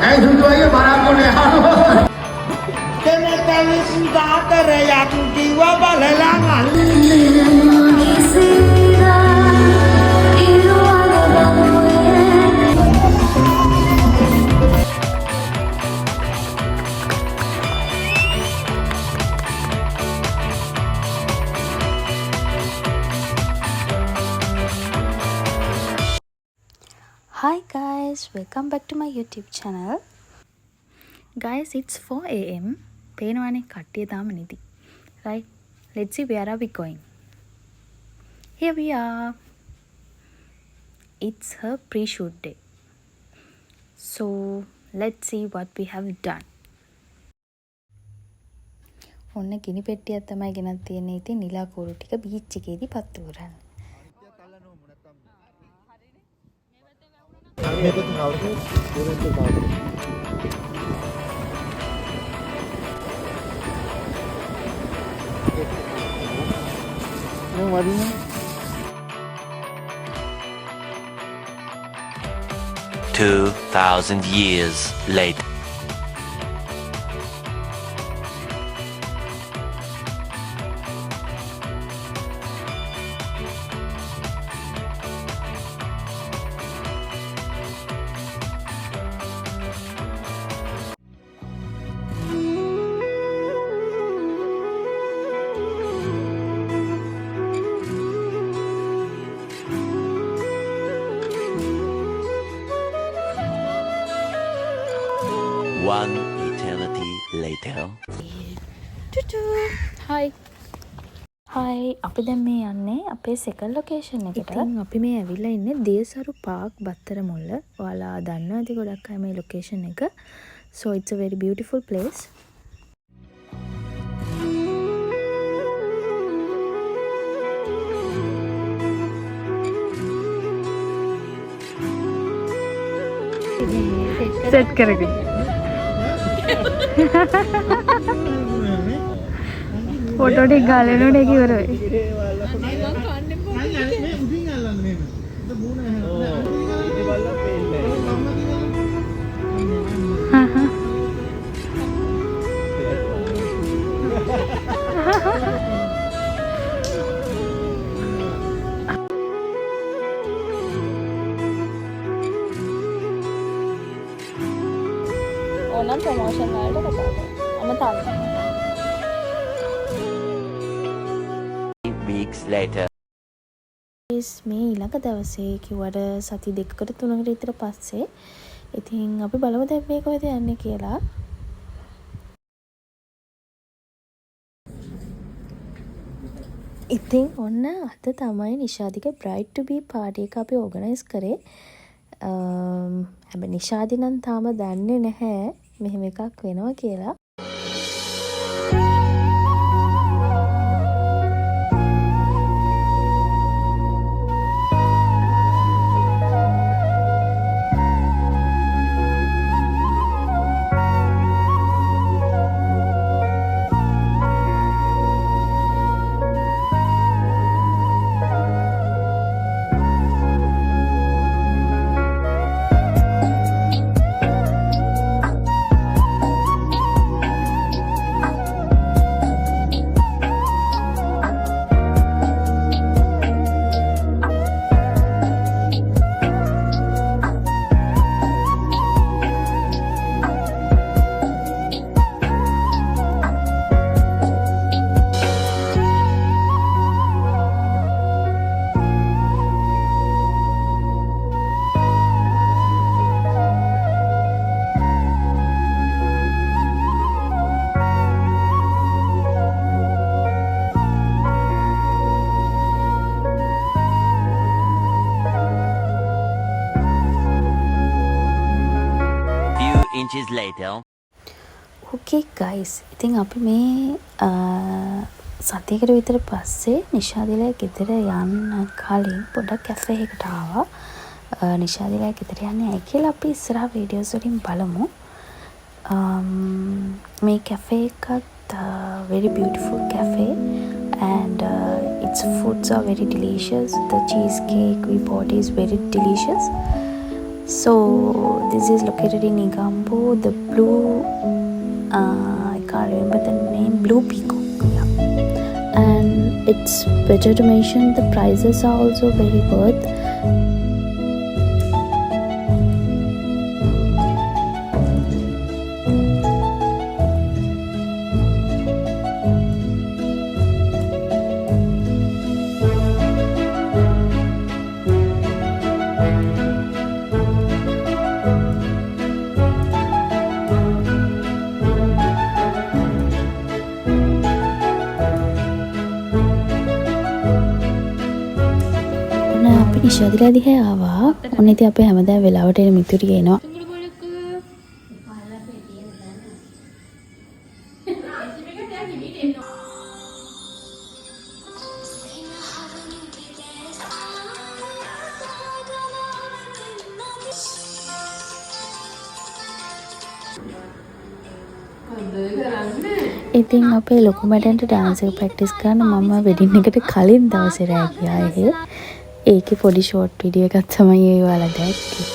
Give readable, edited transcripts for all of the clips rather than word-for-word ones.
ඇයි සුදු අයියා බරාපොනේ අහනවා. කෙනෙක් විශ්වාසතරයක් කිව්ව බලලා Hi guys, welcome back to my YouTube channel. Guys, it's 4 AM. පේනවනේ කට්ටිය තාම නිදි. Right? Let's see where are we going. Here we are. It's her pre-shoot day. So, let's see what we have done. ඔන්න ගිනි පෙට්ටියක් තමයි ගෙනත් තියෙන්නේ. ඉතින් නිලා කෝරු ටික බීච් එකේදී පත්තු කරන්න. Two 2,000 years later. One eternity later. Hi. Hi. අපි දැන් මේ යන්නේ අපේ සෙකන්ඩ් ලොකේෂන් එකට. ඉතින් අපි මේ ඇවිල්ලා ඉන්නේ දේසරු පාක් බත්තර මුල්ල. ඔයාලා දන්නවා ඇති ගොඩක් අය මේ ලොකේෂන් එක. So it's a very beautiful place. Set කරගෙන ෆොටෝ ටික ගාලනෝනේ කිවර වෙයි. ඕනම් ප්‍රොමෝෂන් වලට කතා කරමු. අමතන්න. Weeks later. මේ ඊළඟ දවසේ කිව්වට සති 2කට 3කට විතර පස්සේ ඉතින් අපි බලමු දැන් මේ කොහෙද යන්නේ කියලා. ඉතින් ඔන්න අද තමයි නිෂාදික බ්‍රයිඩ් ටු බී පාර්ටි එක අපි ඕගනයිස් කරේ. හැබැයි නිෂාදි නම් තාම දන්නේ නැහැ මෙහෙම එකක් වෙනවා කියලා. Inches later. Okay guys, ඉතින් අපි මේ සතියකට විතර පස්සේ නිෂාදිලා ගෙදර යන්න කලින් පොඩක් කැෆේ එකකට ආවා. නිෂාදිලා ගෙදර යන්නේ ඇයි කියලා අපි ඉස්සරහ වීඩියෝස් වලින් බලමු. මේ කැෆේ එකත් very beautiful cafe and its foods are very delicious. The cheesecake we bought is very delicious. So this is located in Negombo. The blue, I can't remember the name, Blue Peacock. Yeah. And it's better to mention the prices are also very worth. අපි නිශාදිලා දිහා ආවා. ඔන්න ඉතින් අපි හැමදාම වෙලාවට එන මිතුරිය එනවා. ඉතින් අපේ ලොකු මැඩන්ට ඩාන්ස් එක ප්‍රැක්ටිස් කරන්න මම වෙඩින් එකට කලින් දවසේ රෑ ගියා එහෙ. ඒකේ පොඩි ෂෝට් වීඩියෝ එකක් තමයි ඒ ඔයාලා දැක්කේ.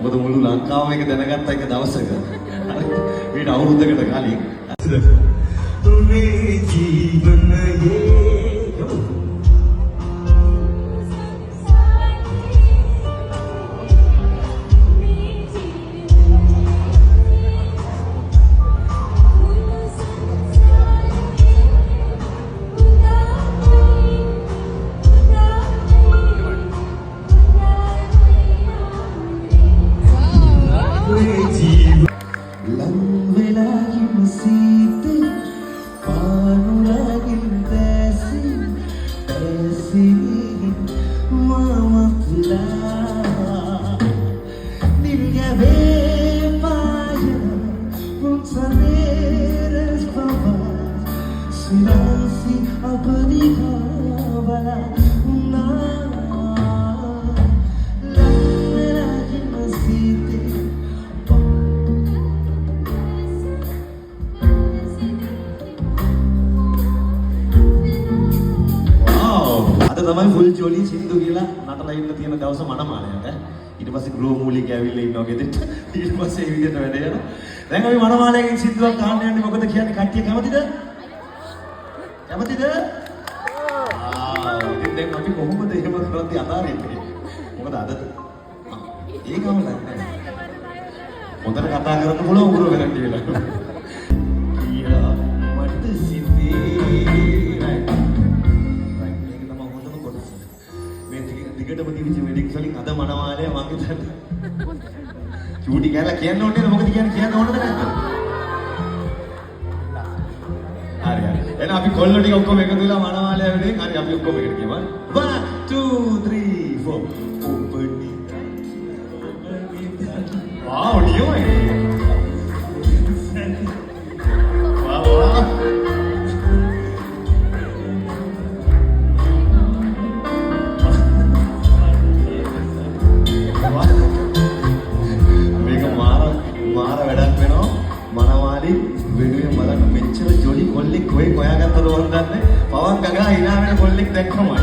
මොකද මුළු ලංකාවම එක දැනගත්ත එක දවසක. හරි. ඊට අවුරුද්දකට කලින්. තුනේ ජීවනයේ තමයි ෆුල් ජොලි සින්දු කියලා නටලා ඉන්න තියෙන දවස මනමාලයට. ඊට පස්සේ ග්‍රෝ මූලික ඇවිල්ලා ඉන්නවා ගෙදරට. ඊට පස්සේ ඒ විදිහට වැඩ යනවා. දැන් අපි මනමාලයෙන් සින්දුවක් අහන්න යන්නේ මොකද කියන්නේ කට්ටිය කැමතිද? කැමතිද? ආ දැන් අපි කොහොමද එහෙම කරද්දී අතාරින්නේ? මොකද අද ඒකම නැහැ. හොඳට කතා කරන්න පුළුවන් උගුර වෙනට වෙලා. කියා මට සිතේ රයිට්. මේක තමයි හොඳම කොටස. මේ දිගටම තිබිච්ච වෙඩින්ග්ස් වලින් අද මනමාලය මම හිතන්නේ. චූටි කියලා කියන්න ඕනේ නේද? මොකද කියන්න ඕනද නැද්ද? හරි හරි. එහෙනම් අපි කොල්ලෝ ටික ඔක්කොම එකතු වෙලා මනමාලය වෙන්නේ. හරි අපි ඔක්කොම එකට කියමු. 1 2 3 4 Wow, Neo! Wow, wow. මේක මාර වැඩක් වෙනවා. මනවාලි වෙනුවෙන් බලන්න මෙච්චර ජොලි කොල්ලෙක් කොහෙන් හොයාගත්තද වන්දන්නේ. පවන් ගගා hina වෙන කොල්ලෙක් දැක්කමයි.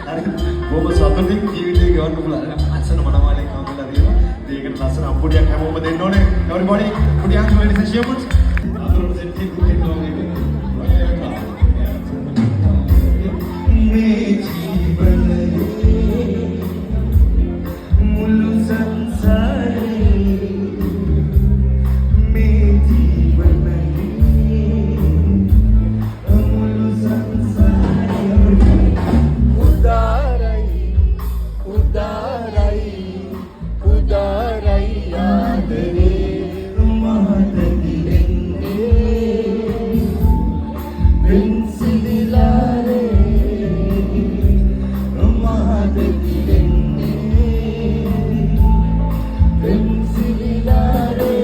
හරි. බොහොම සතුටින් ජීවිතේ ගෙවන්න පුළුවන්. අසන මනවාලේ කම්මලා දෙනවා. ඒකට ලස්සන අම්පුඩියක් හැමෝම දෙන්න ඕනේ. everybody put your hands ladies and gentlemen. අතුරුට සෙට් එක දෙන්න ඕනේ. මේ ජීවනයේ මුළු සංසාරේ මේ ජීවනයේ මුළු සංසාරේ උදාරයි උදාරයි ආදරේ මහදකිරෙන්නේ වෙන්සිලිලාරේ මහදකිරෙන්නේ වෙන්සිලිලාරේ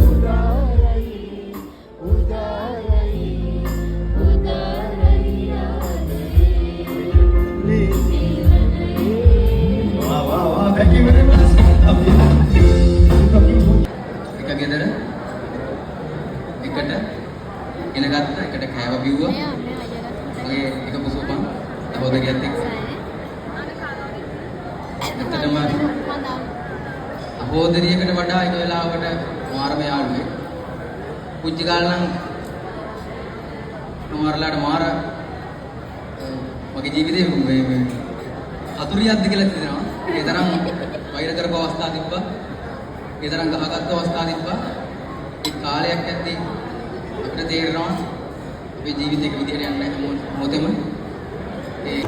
උදාරයි ආදරේ wow thank you very much. එක ගෙදර එකට එන ගත්ත එකට කෑව බිව්වා මගේ එක පුසුපන් සහෝදරියත් එක්ක ඇත්තටම සහෝදරියකට වඩා එක වෙලාවකට මාරම යාළුවෙක් පුංචි කාලේ නම් මාරලාට මාර මගේ ජීවිතේ මේ අතුරියක්ද කියලා හිතෙනවා ඒ තරම් වෛර කරපු අවස්ථා තිබ්බා ඒ තරම් ගහගත්තු අවස්ථා තිබ්බා ඒ කාලයක් ඇද්දී අපිට තේරෙනවා අපේ ජීවිතේක විදිහට යන්න මොතෙම ඒ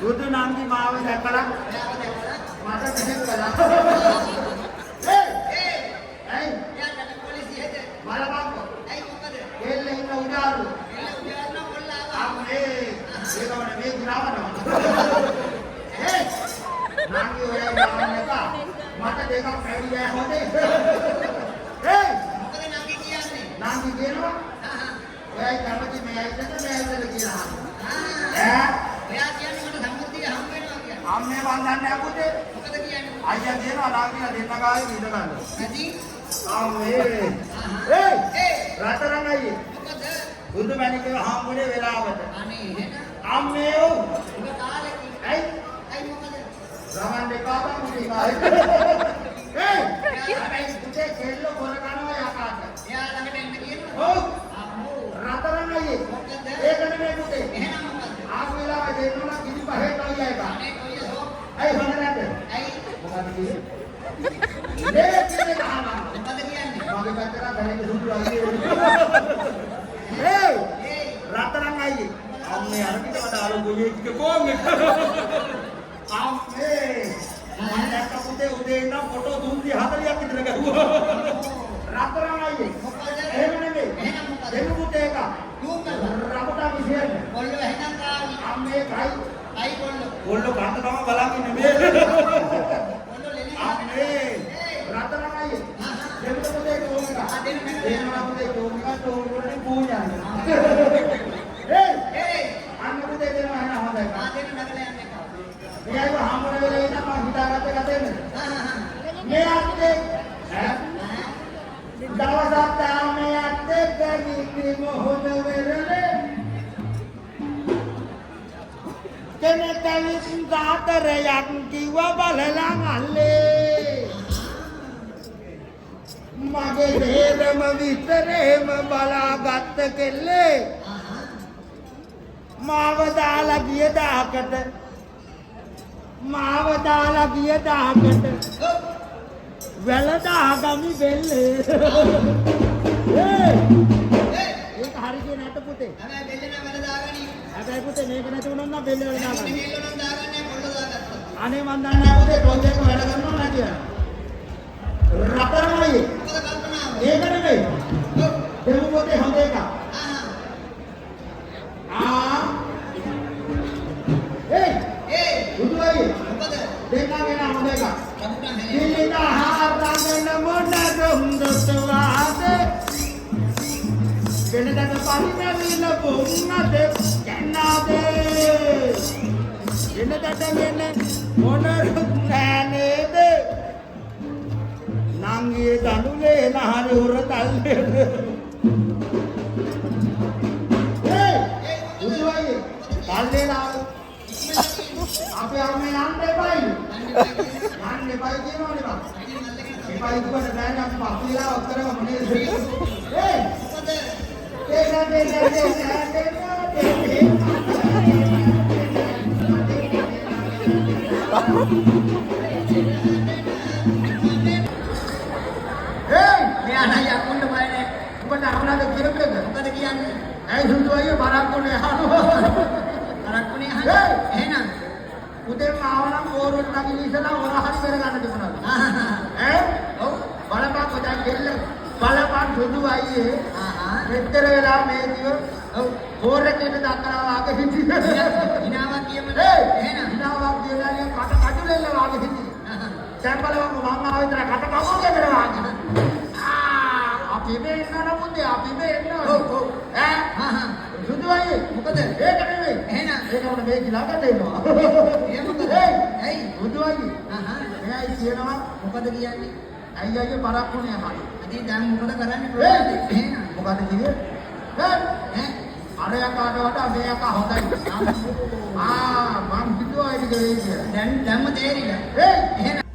බුදු නන්දි මාව දැකලා මට දෙහෙත් කළා. ඇයි? යාට පොලිසියද? බලපංකෝ. ඇයි මොකද? ගෙල්ල ඉන්න උඩාරු. ගෙල්ල කොල්ලා. අම්මේ. ඒකවල මේ ගිරවනවා. නන්දි ඔය ගාන එක මට දෙකක් පැවිදි හොදේ. මොකද නන්දි කියන්නේ? නන්දි කියනවා. ඔයයි කැමති මෙයයිද මෙයයිද කියලා. ඔයා කියන්නේ මට සම්මුතිය හම් වෙනවා කියන්නේ. අම්මේ වන්දන්නේ අපුතේ. මොකද කියන්නේ? අයියා දෙනවා නාගියා දෙන්න ගාවේ ඉඳ ගන්න. නැති? අම්මේ. රතරන් අයියේ. මොකද? බුදු මැණිකේ හම්බුනේ වෙලාවට. අනේ එහෙනම්. අම්මේ ඔව්. උඹ කාලේ කිව්වා. ඇයි මොකද? රමන් දෙකා බං ඉතින්. හැබැයි පුතේ කෙල්ල කොර කනවා යකාට. එයා ළඟට එන්න කියනවා. ඔව්. අම්මෝ. රතරන් අයියේ. මොකද? ඒක නෙමෙයි පුතේ. එහෙනම් මොකද? ආපු වෙලාවේ දෙන්නා කිසි පහේට අයියා එක. අනේ කොයියෝ. ඇයි හොඳ නැද්ද? ඇයි? මොකද කිව්වේ? මේ කියන්නේ කහනවා. මොකද කියන්නේ? මගේ පැත්තට බැලේ සුදු අයියේ. රතරන් අයියේ. අම්මේ පුයේ ඉක්ක කොම් එක. අම්මේ. මම දැක්ක පුතේ උදේ ඉඳන් ෆොටෝ 340ක් විතර ගැහුවා. රත්තරන් අයියේ. මොකද? එහෙම නෙමෙයි. එහෙනම් මොකද? දෙමු පුතේ එක. රබටා විසියෙන්. කොල්ලෝ එහෙනම් කාවි. අම්මේ කයි. කයි කොල්ලෝ. කොල්ලෝ ගන්න තමයි බලන් ඉන්නේ මේ. කොල්ලෝ ලෙලි. අම්මේ. රත්තරන් අයියේ. දෙමු පුතේ කොම් එක. දෙන්නා පුතේ කොම් එක තෝම් වලදී පූජාන්නේ. ඒ අන්න පුතේ දෙනවා එහෙනම් හොඳයි. දෙන්න නැගලා යන්නේ. මේක හම්බුන වෙලේ ඉඳන් මම හිතාගත්තේ කතේ නේ. මේ අත්තේ දවසක් තාමේ අත්තේ ගනිපි මොහොත වෙරළේ කෙනෙක්ලිස් ගාතරයක් කිව්ව බලලන් අල්ලේ මගේ දේරම විතරේම බලාගත්ත කෙල්ලේ මාව දාලා ගිය දාකට මාව දාලා ගිය දාකට වැලදා ගමි බෙල්ලේ ඒක හරි කියන නැත පුතේ හැබැයි බෙල්ලේ නම් වැල දාගනි හැබැයි පුතේ මේක නැති වුණොත් නම් බෙල්ලේ වල දාගන්න බෙල්ලේ නම් දාගන්නේ කොල්ල දාගත්තා අනේ මන් දන්නේ නැහැ පුතේ ප්‍රොජෙක්ට් එක වැඩ කරනවා නැති යනවා රතරමයි මොකද කල්පනාව ඒක නෙමෙයි දෙමු පුතේ හොඳ එක බුදුයි මොකද දෙන්නාගෙන හොඳ එක දිලිනා හාරගෙන මොන දුම්දොස්වාද වෙනදට පරිණමිල බොන්නද කන්නාද වෙනදට වෙන මොන රුක්නේද නංගියේ දඬුලේ නහරි උරතල්ලේ බුදුයි කල්ලේලා අපේ අම්මේ යන්න එපයි. යන්න එපයි කියනවනේ බං. එපයි කිව්වට බෑ නම් අපිලා ඔක්කොම මොනේ ඒ මොකද මෙයා නයි අකුන්න බයනේ. ඔබට අහනද කිරකද? මොකද කියන්නේ? ඇයි සුදු අයියෝ බරක්කුනේ අහනවා. බරක්කුනේ අහනවා. එහෙනම් උදේ ආවනම් කෝරුවට නගින්න ඉස්සලා ඔරහරි කර ගන්න තිබුණා. ඈ? ඔව්. බලපන් කොටන් දෙල්ල. බලපන් සුදු අයියේ. මෙච්චර වෙලා මේ දිව ඔව් කෝරකේට දක්කලා වාගේ හිටියේ. හිනාවක් කියමනේ. එහෙනම් හිනාවක් කියලා නිය කට කටුලෙල්ල වාගේ හිටියේ. දැන් බලමු මම ආව විතර කට කවුරුගේ කරවාගේ. අපි මේ ඉන්නවා මුන්දේ අපි මේ ඉන්නවා. ඔව් ඔව්. ඈ? සුදු අයියේ මොකද? ඒක නෙමෙයි. එහෙනම් ඒක උන මේ කිලාකට එනවා. ඒ මොකද? ඇයි? සුදු අයියේ. එයායි කියනවා මොකද කියන්නේ? අයියා අයියා බරක්කුනේ අහයි. ඉතින් දැන් මොකද කරන්නේ ප්‍රොජෙක්ට් එක? එහෙනම් මොකද කිව්වේ? ඈ? අරයා කාට වඩා මෙයා හොඳයි. මං හිතුවා ඒක වෙයි කියලා. දැන්ම තේරිලා. එහෙනම්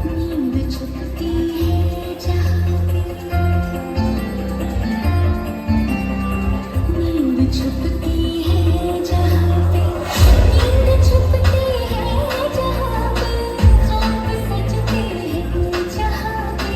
नींद छुपती है जहाँ पे नींद छुपती है जहाँ पे नींद छुपती है जहाँ पे ख्वाब सजते हैं जहाँ पे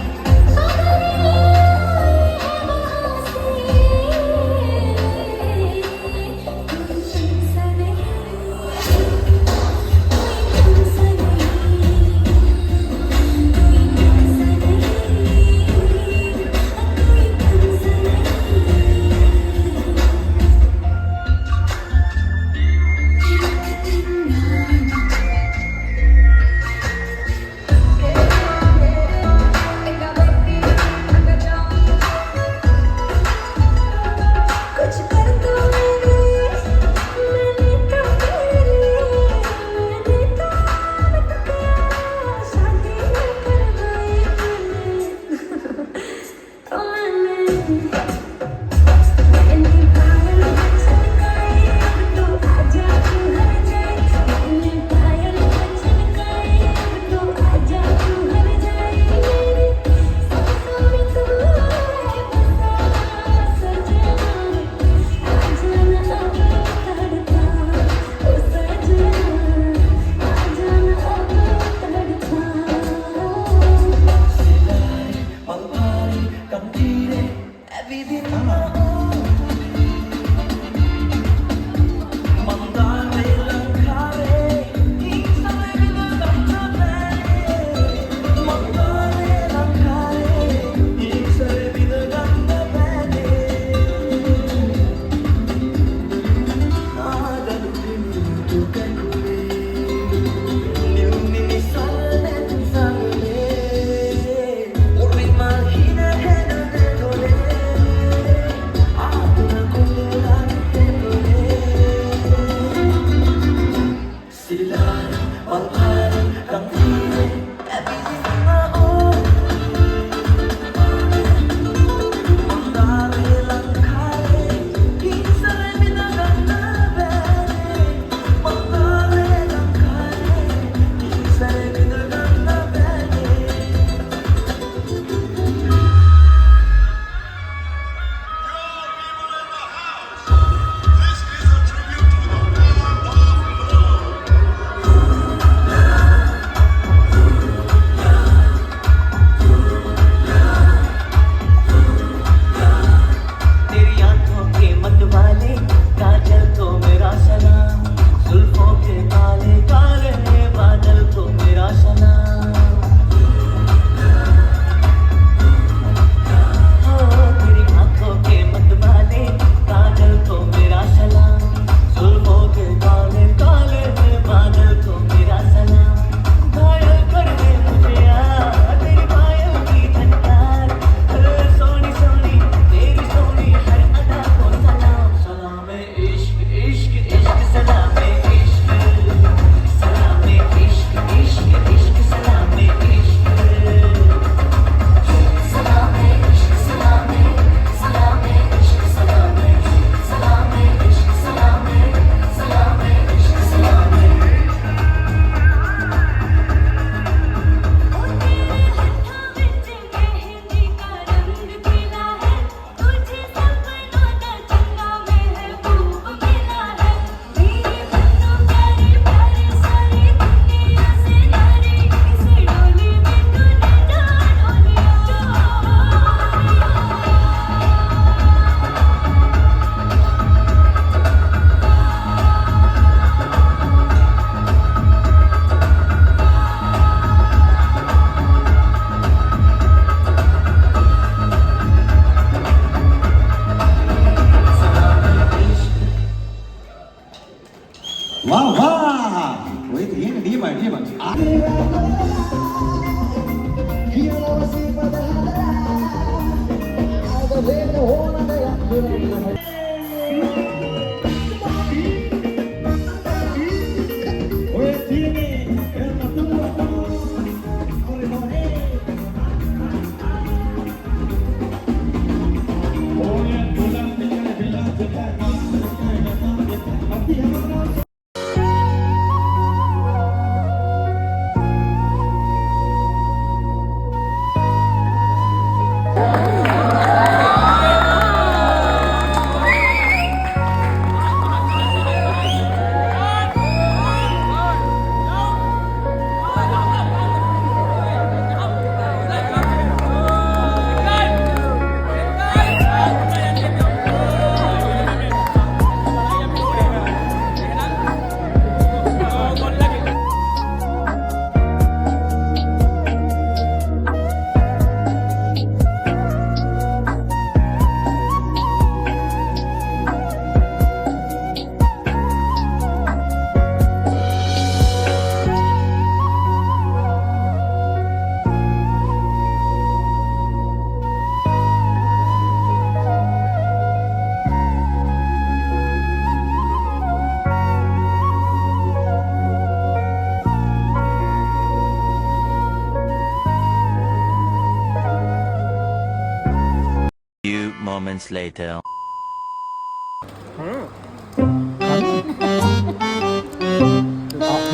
moments later.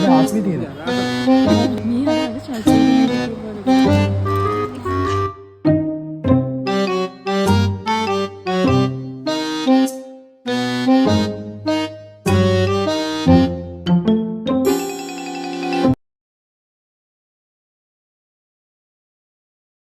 ආස්මි තියෙන